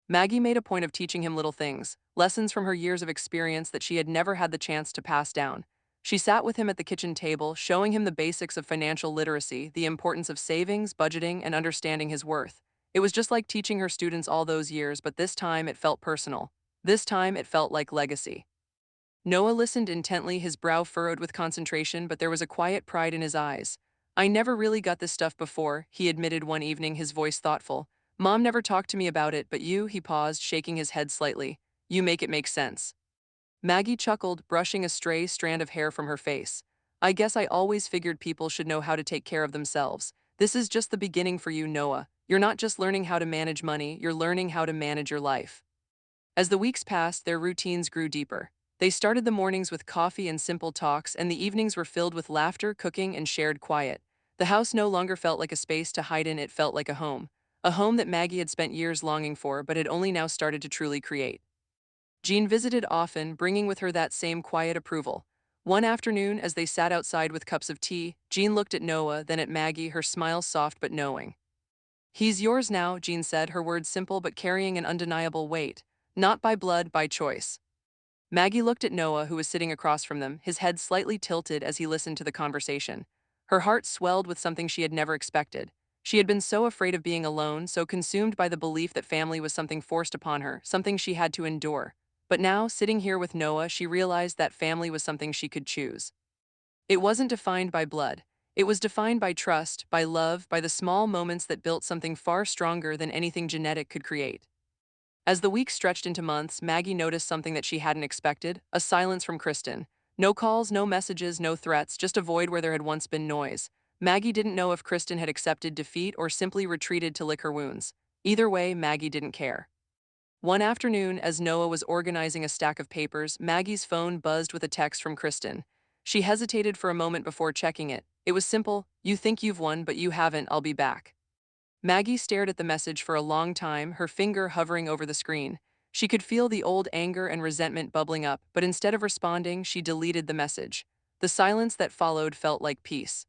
Speaker 1: Maggie made a point of teaching him little things, lessons from her years of experience that she had never had the chance to pass down. She sat with him at the kitchen table, showing him the basics of financial literacy, the importance of savings, budgeting, and understanding his worth. It was just like teaching her students all those years, but this time it felt personal. This time it felt like legacy. Noah listened intently, his brow furrowed with concentration, but there was a quiet pride in his eyes. I never really got this stuff before, he admitted one evening, his voice thoughtful. Mom never talked to me about it, but you, he paused, shaking his head slightly. You make it make sense. Maggie chuckled, brushing a stray strand of hair from her face. I guess I always figured people should know how to take care of themselves. This is just the beginning for you, Noah. You're not just learning how to manage money, you're learning how to manage your life. As the weeks passed, their routines grew deeper. They started the mornings with coffee and simple talks, and the evenings were filled with laughter, cooking, and shared quiet. The house no longer felt like a space to hide in, it felt like a home. A home that Maggie had spent years longing for, but had only now started to truly create. Jean visited often, bringing with her that same quiet approval. One afternoon, as they sat outside with cups of tea, Jean looked at Noah, then at Maggie, her smile soft but knowing. He's yours now, Jean said, her words simple but carrying an undeniable weight. Not by blood, by choice. Maggie looked at Noah, who was sitting across from them, his head slightly tilted as he listened to the conversation. Her heart swelled with something she had never expected. She had been so afraid of being alone, so consumed by the belief that family was something forced upon her, something she had to endure. But now, sitting here with Noah, she realized that family was something she could choose. It wasn't defined by blood. It was defined by trust, by love, by the small moments that built something far stronger than anything genetic could create. As the weeks stretched into months, Maggie noticed something that she hadn't expected, a silence from Kristen. No calls, no messages, no threats, just a void where there had once been noise. Maggie didn't know if Kristen had accepted defeat or simply retreated to lick her wounds. Either way, Maggie didn't care. One afternoon, as Noah was organizing a stack of papers, Maggie's phone buzzed with a text from Kristen. She hesitated for a moment before checking it. It was simple: you think you've won, but you haven't, I'll be back. Maggie stared at the message for a long time, her finger hovering over the screen. She could feel the old anger and resentment bubbling up, but instead of responding, she deleted the message. The silence that followed felt like peace.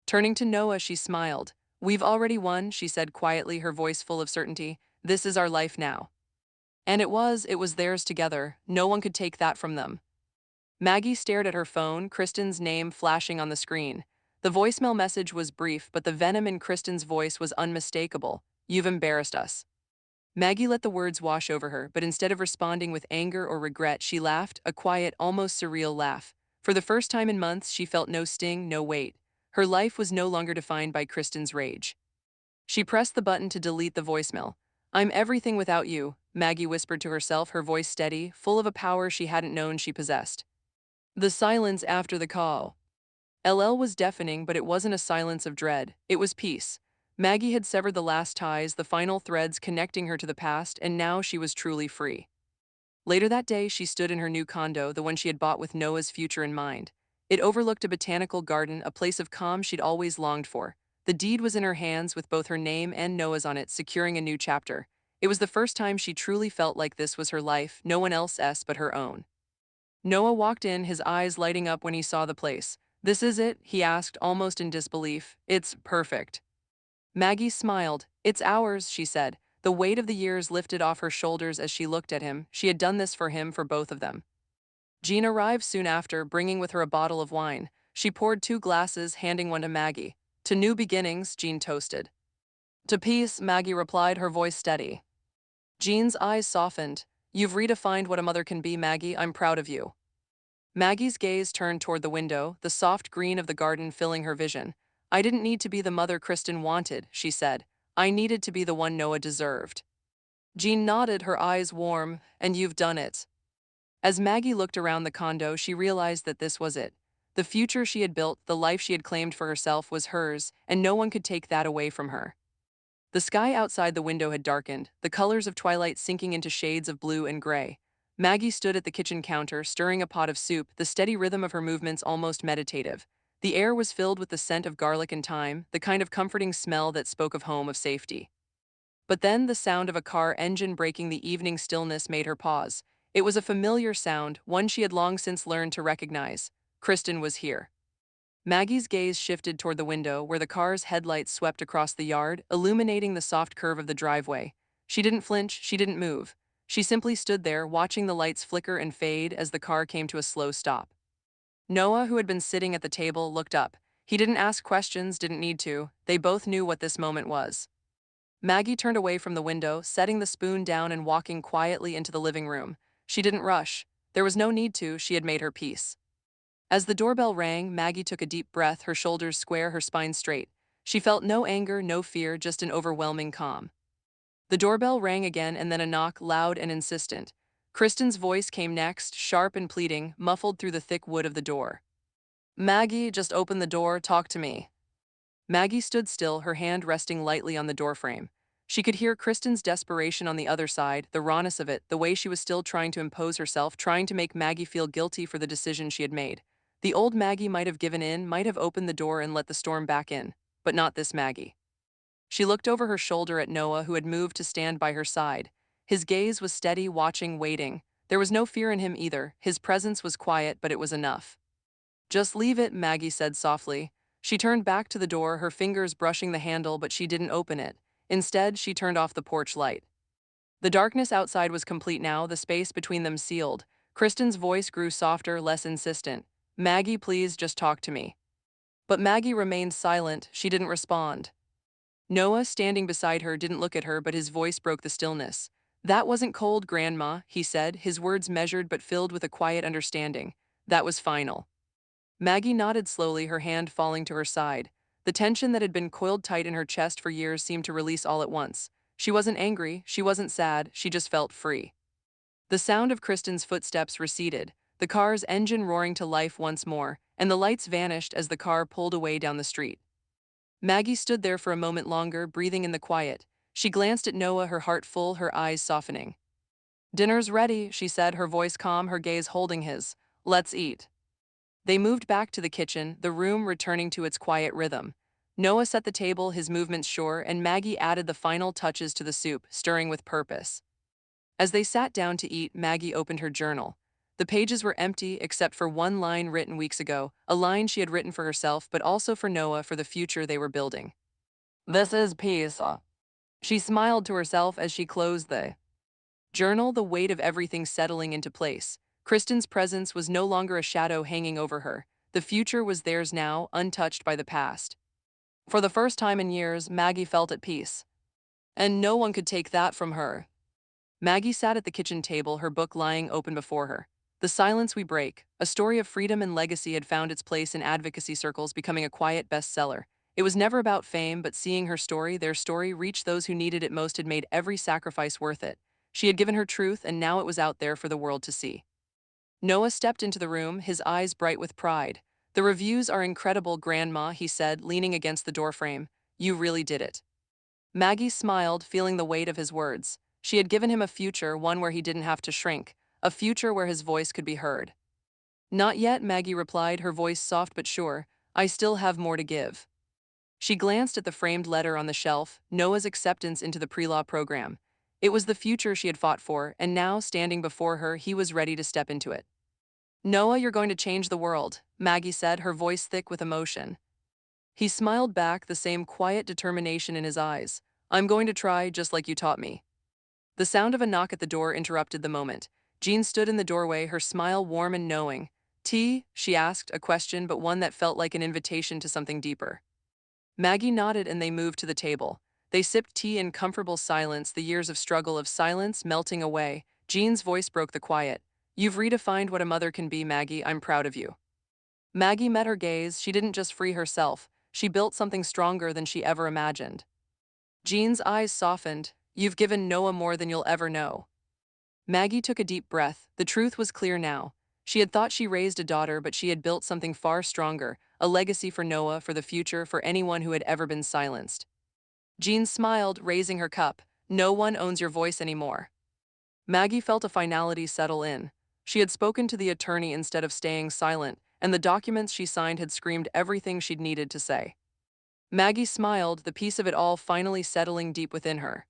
Speaker 1: Turning to Noah, she smiled. We've already won, she said quietly, her voice full of certainty. This is our life now. And it was theirs together. No one could take that from them. Maggie stared at her phone, Kristen's name flashing on the screen. The voicemail message was brief, but the venom in Kristen's voice was unmistakable. You've embarrassed us. Maggie let the words wash over her, but instead of responding with anger or regret, she laughed, a quiet, almost surreal laugh. For the first time in months, she felt no sting, no weight. Her life was no longer defined by Kristen's rage. She pressed the button to delete the voicemail. I'm everything without you, Maggie whispered to herself, her voice steady, full of a power she hadn't known she possessed. The silence after the call. LL was deafening, but it wasn't a silence of dread. It was peace. Maggie had severed the last ties, the final threads connecting her to the past, and now she was truly free. Later that day, she stood in her new condo, the one she had bought with Noah's future in mind. It overlooked a botanical garden, a place of calm she'd always longed for. The deed was in her hands, with both her name and Noah's on it, securing a new chapter. It was the first time she truly felt like this was her life, no one else's but her own. Noah walked in, his eyes lighting up when he saw the place. This is it? He asked, almost in disbelief. It's perfect. Maggie smiled. It's ours, she said. The weight of the years lifted off her shoulders as she looked at him. She had done this for him, for both of them. Jean arrived soon after, bringing with her a bottle of wine. She poured 2 glasses, handing one to Maggie. To new beginnings, Jean toasted. To peace, Maggie replied, her voice steady. Jean's eyes softened. You've redefined what a mother can be, Maggie. I'm proud of you. Maggie's gaze turned toward the window, the soft green of the garden filling her vision. I didn't need to be the mother Kristen wanted, she said. I needed to be the one Noah deserved. Jean nodded, her eyes warm. And you've done it. As Maggie looked around the condo, she realized that this was it. The future she had built, the life she had claimed for herself, was hers, and no one could take that away from her. The sky outside the window had darkened, the colors of twilight sinking into shades of blue and gray. Maggie stood at the kitchen counter, stirring a pot of soup, the steady rhythm of her movements almost meditative. The air was filled with the scent of garlic and thyme, the kind of comforting smell that spoke of home, of safety. But then the sound of a car engine breaking the evening stillness made her pause. It was a familiar sound, one she had long since learned to recognize. Kristen was here. Maggie's gaze shifted toward the window, where the car's headlights swept across the yard, illuminating the soft curve of the driveway. She didn't flinch, she didn't move. She simply stood there, watching the lights flicker and fade as the car came to a slow stop. Noah, who had been sitting at the table, looked up. He didn't ask questions, didn't need to. They both knew what this moment was. Maggie turned away from the window, setting the spoon down and walking quietly into the living room. She didn't rush. There was no need to, she had made her peace. As the doorbell rang, Maggie took a deep breath, her shoulders square, her spine straight. She felt no anger, no fear, just an overwhelming calm. The doorbell rang again and then a knock, loud and insistent. Kristen's voice came next, sharp and pleading, muffled through the thick wood of the door. Maggie, just open the door, talk to me. Maggie stood still, her hand resting lightly on the doorframe. She could hear Kristen's desperation on the other side, the rawness of it, the way she was still trying to impose herself, trying to make Maggie feel guilty for the decision she had made. The old Maggie might have given in, might have opened the door and let the storm back in, but not this Maggie. She looked over her shoulder at Noah, who had moved to stand by her side. His gaze was steady, watching, waiting. There was no fear in him either. His presence was quiet, but it was enough. Just leave it, Maggie said softly. She turned back to the door, her fingers brushing the handle, but she didn't open it. Instead, she turned off the porch light. The darkness outside was complete now, the space between them sealed. Kristen's voice grew softer, less insistent. Maggie, please just talk to me. But Maggie remained silent. She didn't respond. Noah, standing beside her, didn't look at her, but his voice broke the stillness. That wasn't cold, Grandma, he said, his words measured but filled with a quiet understanding. That was final. Maggie nodded slowly, her hand falling to her side. The tension that had been coiled tight in her chest for years seemed to release all at once. She wasn't angry, she wasn't sad, she just felt free. The sound of Kristen's footsteps receded, the car's engine roaring to life once more, and the lights vanished as the car pulled away down the street. Maggie stood there for a moment longer, breathing in the quiet. She glanced at Noah, her heart full, her eyes softening. Dinner's ready, she said, her voice calm, her gaze holding his. Let's eat. They moved back to the kitchen, the room returning to its quiet rhythm. Noah set the table, his movements sure, and Maggie added the final touches to the soup, stirring with purpose. As they sat down to eat, Maggie opened her journal. The pages were empty except for one line written weeks ago, a line she had written for herself but also for Noah, for the future they were building. This is peace. She smiled to herself as she closed the journal, the weight of everything settling into place. Kristen's presence was no longer a shadow hanging over her. The future was theirs now, untouched by the past. For the first time in years, Maggie felt at peace. And no one could take that from her. Maggie sat at the kitchen table, her book lying open before her. The Silence We Break, a story of freedom and legacy, had found its place in advocacy circles, becoming a quiet bestseller. It was never about fame, but seeing her story, their story, reach those who needed it most had made every sacrifice worth it. She had given her truth, and now it was out there for the world to see. Noah stepped into the room, his eyes bright with pride. The reviews are incredible, Grandma, he said, leaning against the doorframe. You really did it. Maggie smiled, feeling the weight of his words. She had given him a future, one where he didn't have to shrink, a future where his voice could be heard. Not yet, Maggie replied, her voice soft but sure. I still have more to give. She glanced at the framed letter on the shelf, Noah's acceptance into the pre-law program. It was the future she had fought for, and now, standing before her, he was ready to step into it. Noah, you're going to change the world, Maggie said, her voice thick with emotion. He smiled back, the same quiet determination in his eyes. I'm going to try, just like you taught me. The sound of a knock at the door interrupted the moment. Jean stood in the doorway, her smile warm and knowing. Tea? She asked, a question but one that felt like an invitation to something deeper. Maggie nodded and they moved to the table. They sipped tea in comfortable silence, the years of struggle of silence melting away. Jean's voice broke the quiet. You've redefined what a mother can be, Maggie. I'm proud of you. Maggie met her gaze. She didn't just free herself. She built something stronger than she ever imagined. Jean's eyes softened. You've given Noah more than you'll ever know. Maggie took a deep breath. The truth was clear now. She had thought she raised a daughter, but she had built something far stronger, a legacy for Noah, for the future, for anyone who had ever been silenced. Jean smiled, raising her cup. No one owns your voice anymore. Maggie felt a finality settle in. She had spoken to the attorney instead of staying silent, and the documents she signed had screamed everything she'd needed to say. Maggie smiled, the peace of it all finally settling deep within her.